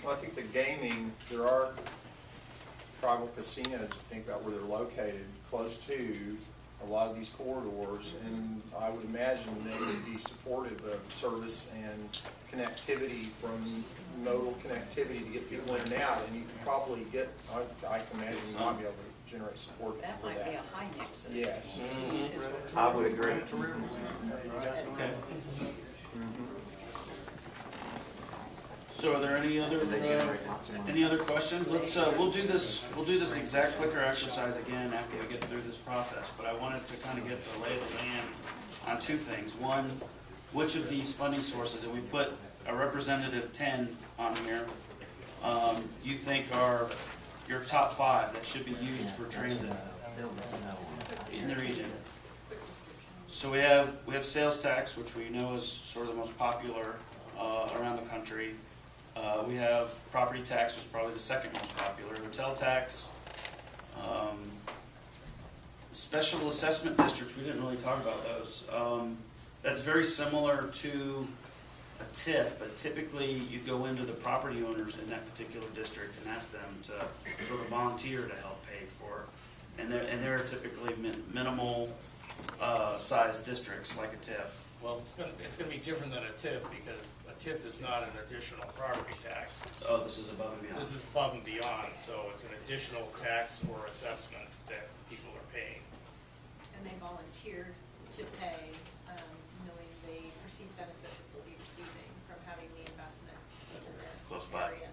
Well, I think the gaming, there are tribal casinos, you think about where they're located, close to a lot of these corridors, and I would imagine they would be supportive of service and connectivity, from modal connectivity to get people in and out, and you could probably get, I can imagine you might be able to generate support That for might that. be a high nexus. Yes. To use his word. I would agree. Okay. So are there any other questions? Let's we'll do this exact clicker exercise again after we get through this process. But I wanted to kind of get the lay of the land on two things. One, which of these funding sources, and we put a representative 10 on here, you think are your top 5 that should be used for transit in the region? So we have sales tax, which we know is sort of the most popular around the country. We have property tax, which is probably the second most popular. Hotel tax, special assessment districts. We didn't really talk about those. That's very similar to a TIF, but typically you go into the property owners in that particular district and ask them to sort of volunteer to help pay for, and they're typically minimal size districts like a TIF. Well, it's gonna be different than a TIF, because a TIF is not an additional property tax. Oh, this is above and beyond. This is above and beyond, so it's an additional tax or assessment that people are paying. And they volunteered to pay, knowing they perceive benefit that they'll be receiving from having the investment in their Close by. area.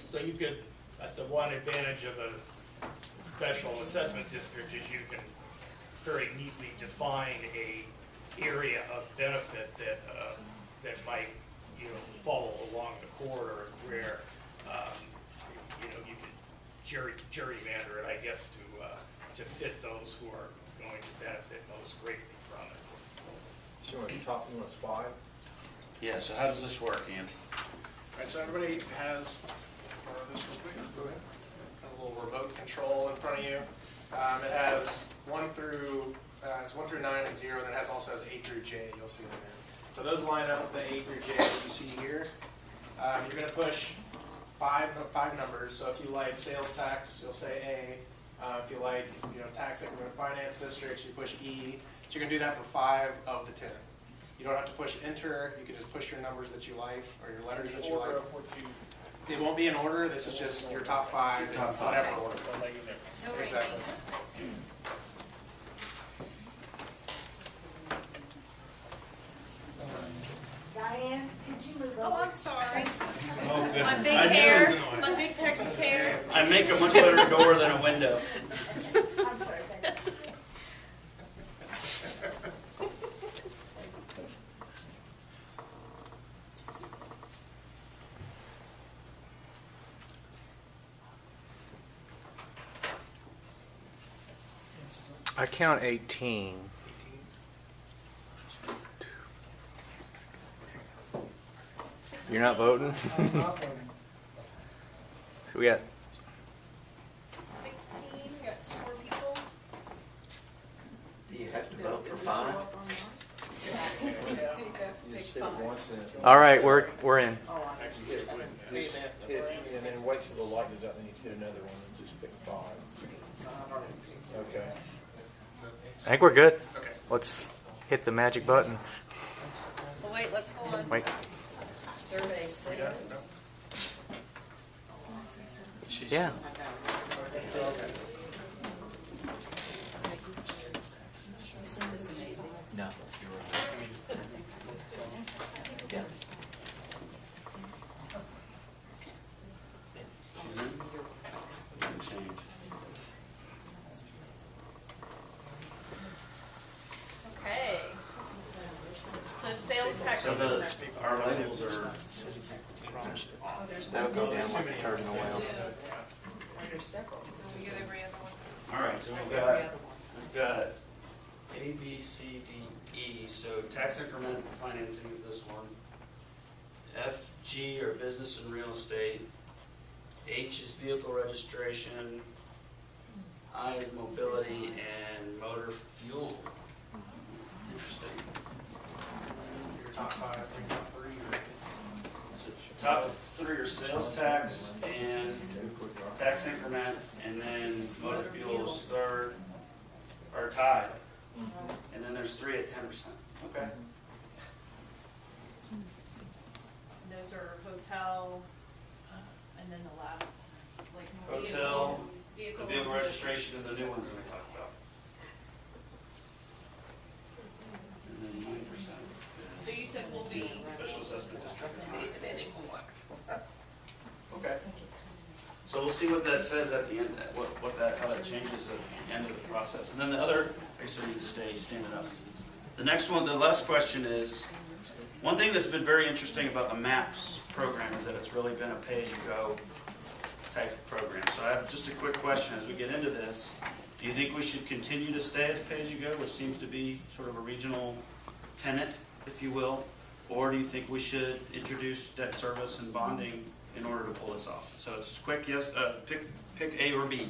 So you could, that's the one advantage of a special assessment district, is you can very neatly define a area of benefit that that might, you know, follow along the corridor, where you know, you can gerrymander it, I guess, to fit those who are going to benefit most greatly from it. So you want to top, you want us 5? Yeah, so how does this work, Ian? All right, so everybody has this real quick. Go ahead. Got a little remote control in front of you. It has 1 through 9 and 0, and it also has A through J. You'll see them there. So those line up with the A through J that you see here. You're going to push five numbers. So if you like sales tax, you'll say A. If you like, you know, tax increment finance districts, you push E. So you're going to do that for 5 of the 10. You don't have to push enter. You can just push your numbers that you like, or your letters that you like. It won't be in order. This is just your top 5 in whatever order. No Exactly. Diane, could you move Oh, over? I'm sorry. Oh, goodness. My big I knew hair, it was- my big Texas hair. I make a much better door than a window. I'm sorry, thank you. I count 18. You're not voting? Who we got? 16, we got 2 more people. Do you have to vote for 5? You just hit it once and it, All right, we're in. just hit, and then wait till the light goes out, then you hit another one and just pick 5. Okay. I think we're good. Okay. Let's hit the magic button. Well, wait, let's go on. Wait. Survey sales. Yeah. No. Okay. So sales tax. So our labels are, That'll go down like a terminal well. There's several. all right, so we've got A, B, C, D, E. So tax increment financing is this one. F, G are business and real estate. H is vehicle registration. I is mobility and motor fuel. Interesting. Your top 5, I think top 3. So top three are sales tax and tax increment, and then motor fuels third, are tied. And then there's three at 10%. Okay. Those are hotel, and then the last, like. Hotel, Vehicle. the vehicle registration, and the new ones that we talked about. And then 9%. So you said we'll be, Special assessment district is not anymore. Okay. So we'll see what that says at the end, how that changes at the end of the process. And then the other, I guess I need to stand it up. The next one, the last question is, one thing that's been very interesting about the MAPS program is that it's really been a pay-as-you-go type of program. So I have just a quick question as we get into this. Do you think we should continue to stay as pay-as-you-go, which seems to be sort of a regional tenet, if you will? Or do you think we should introduce debt service and bonding in order to pull this off? So it's quick, yes, pick A or B.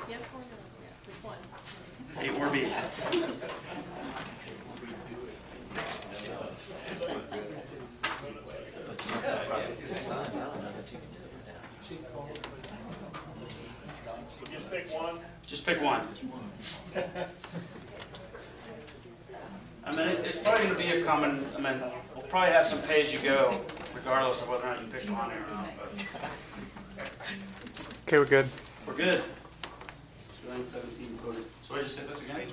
yes or no? Yeah, which one? A or B. Just pick one. Just pick one. I mean, it's probably going to be a common, I mean, we'll probably have some pay-as-you-go regardless of whether or not you pick one or not, but Okay, we're good. we're good. 2017 voted. So I just hit this again?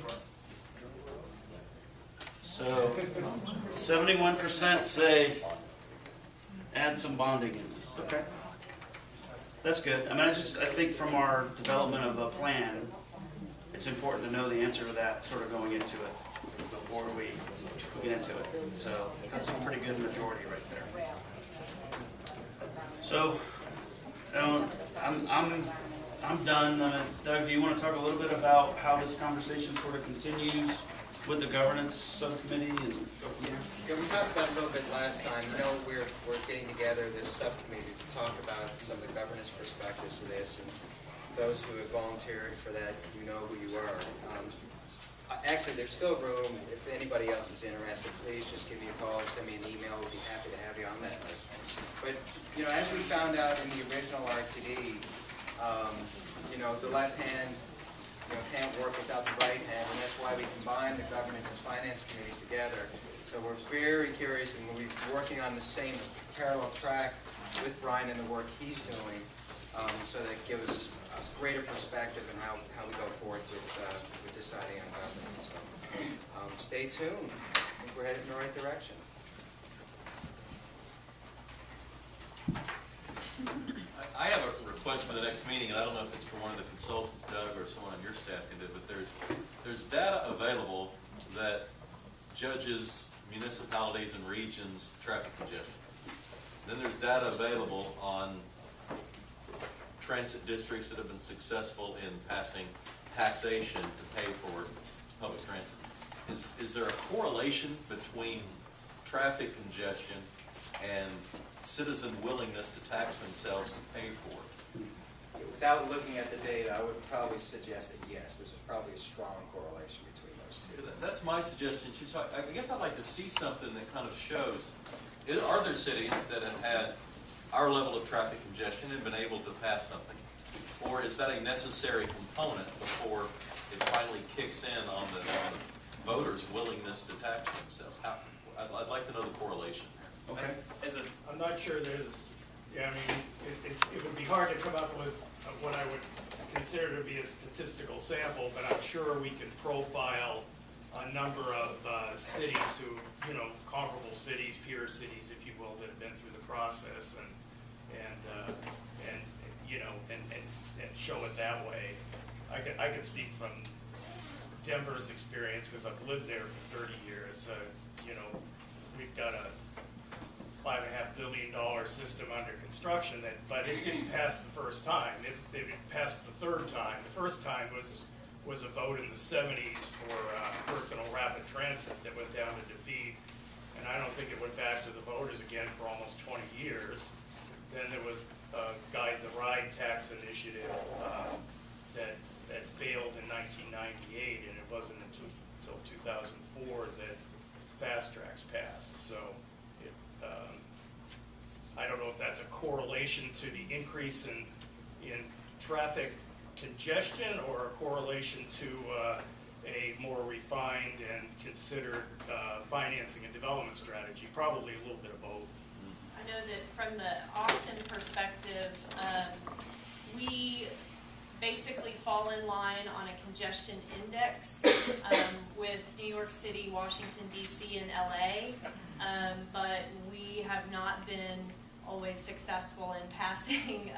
So 71% say add some bonding in this. Okay. That's good. I mean, I think from our development of a plan, it's important to know the answer to that sort of going into it before we get into it. So that's a pretty good majority right there. So I'm done. Doug, do you want to talk a little bit about how this conversation sort of continues with the governance subcommittee and go from there? Yeah, we talked about it a little bit last time. You know, we're getting together this subcommittee to talk about some of the governance perspectives of this, and those who have volunteered for that, you know who you are. Actually, there's still room. If anybody else is interested, please just give me a call or send me an email. We'll be happy to have you on that list. But, you know, as we found out in the original RTD, you know, the left hand, you know, can't work without the right hand, and that's why we combined the governance and finance committees together. So we're very curious, and we're working on the same parallel track with Brian and the work he's doing, so that gives us a greater perspective in how we go forward with deciding on governance. So stay tuned. I think we're headed in the right direction. I have a request for the next meeting, and I don't know if it's for one of the consultants, Doug, or someone on your staff can do it, but there's data available that judges municipalities and regions' traffic congestion. Then there's data available on transit districts that have been successful in passing taxation to pay for public transit. Is there a correlation between traffic congestion and citizen willingness to tax themselves to pay for it? Without looking at the data, I would probably suggest that yes, there's probably a strong correlation between those two. That's my suggestion too. So I guess I'd like to see something that kind of shows, are there cities that have had our level of traffic congestion and been able to pass something? Or is that a necessary component before it finally kicks in on the voters' willingness to tax themselves? I'd like to know the correlation. Okay. I'm not sure there's, yeah, I mean, it would be hard to come up with what I would consider to be a statistical sample, but I'm sure we can profile a number of cities who, you know, comparable cities, peer cities, if you will, that have been through the process and you know, and show it that way. I can speak from Denver's experience because I've lived there for 30 years. You know, we've got a $5.5 billion system under construction, but it didn't pass the first time. It passed the third time. The first time was a vote in the 70s for personal rapid transit that went down to defeat, and I don't think it went back to the voters again for almost 20 years. Then there was Guide the Ride tax initiative that failed in 1998, and it wasn't until 2004 that Fast Tracks passed. So I don't know if that's a correlation to the increase in traffic congestion or a correlation to a more refined and considered financing and development strategy, probably a little bit of both. I know that from the Austin perspective, we basically fall in line on a congestion index with New York City, Washington DC, and LA, but we have not been always successful in passing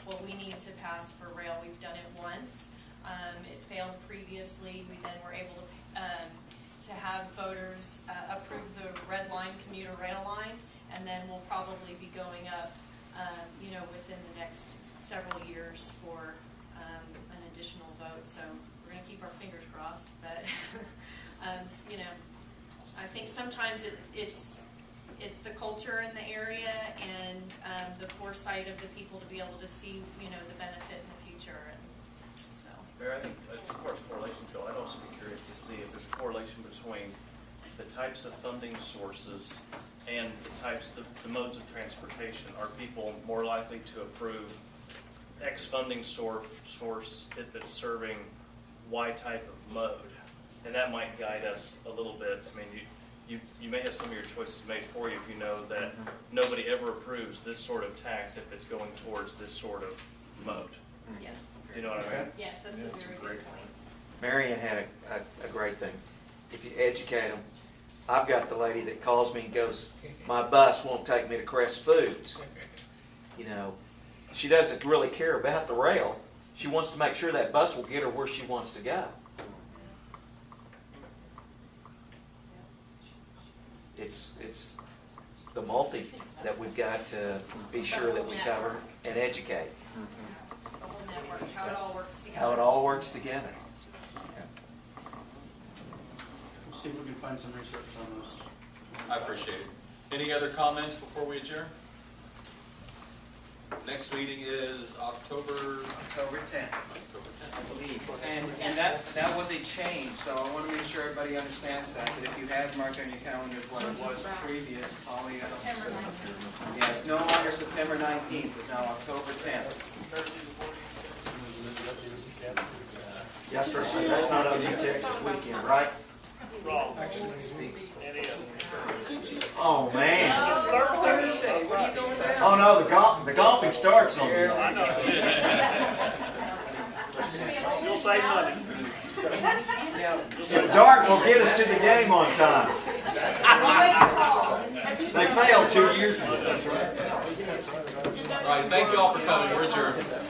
what we need to pass for rail. We've done it once. It failed previously. We then were able to have voters approve the red line commuter rail line, and then we'll probably be going up, within the next several years for an additional vote. So we're going to keep our fingers crossed. But I think sometimes it's the culture in the area and the foresight of the people to be able to see the benefit in the future. And so. Mayor, I think as far as correlation go, I'd also be curious to see if there's a correlation between the types of funding sources and the modes of transportation. Are people more likely to approve X funding source if it's serving Y type of mode? And that might guide us a little bit. I mean, you may have some of your choices made for you if you know that nobody ever approves this sort of tax if it's going towards this sort of mode. Yes. Do you know what I mean? Yes, that's a very good point. Marion had a great thing. If you educate them, I've got the lady that calls me and goes, my bus won't take me to Crest Foods. She doesn't really care about the rail. She wants to make sure that bus will get her where she wants to go. It's the multi that we've got to be sure that we cover and educate. The whole network, how it all works together. How it all works together. We'll see if we can find some research on those. I appreciate it. Any other comments before we adjourn? Next meeting is October 10th. October 10th. I believe. And that was a change, so I want to make sure everybody understands that if you have marked on your calendars what it was previous, Holly, September 19th. yeah, it's no longer September 19th, it's now October 10th. Yes, sir. So that's not on New Texas weekend, right? Wrong. It is. Oh, man. Thursday, what are you going down? Oh, no, the golfing starts on the I know. You'll save money. If Dart will get us to the game on time. They failed 2 years ago. That's right. All right, thank you all for coming. We're adjourned.